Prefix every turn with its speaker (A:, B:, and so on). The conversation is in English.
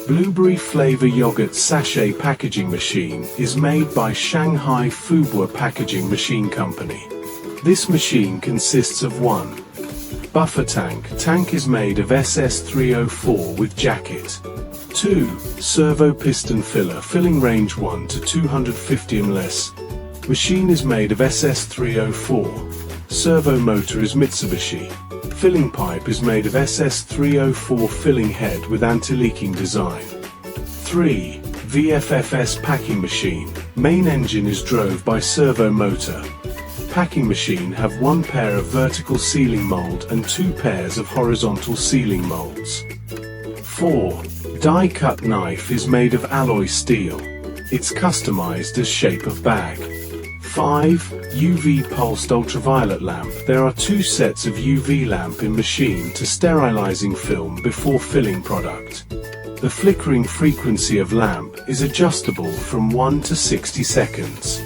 A: Blueberry flavor yogurt sachet packaging machine is made by Shanghai FUBO packaging machine company. This machine consists of 1. Buffer tank. Tank is made of SS304 with jacket. 2. Servo piston filler. Filling range 1 to 250 ml. Machine is made of SS304. Servo motor is Mitsubishi. Filling pipe is made of SS304 filling head with anti-leaking design. 3. VFFS packing machine. Main engine is drove by servo motor. Packing machine have 1 pair of vertical sealing mould and 2 pairs of horizontal sealing moulds. 4. Die cut knife is made of alloy steel. It's customized as shape of bag. 5. UV pulsed ultraviolet lamp. There are 2 sets of UV lamp in machine to sterilizing film before filling product. The flickering frequency of lamp is adjustable from 1 to 60 seconds.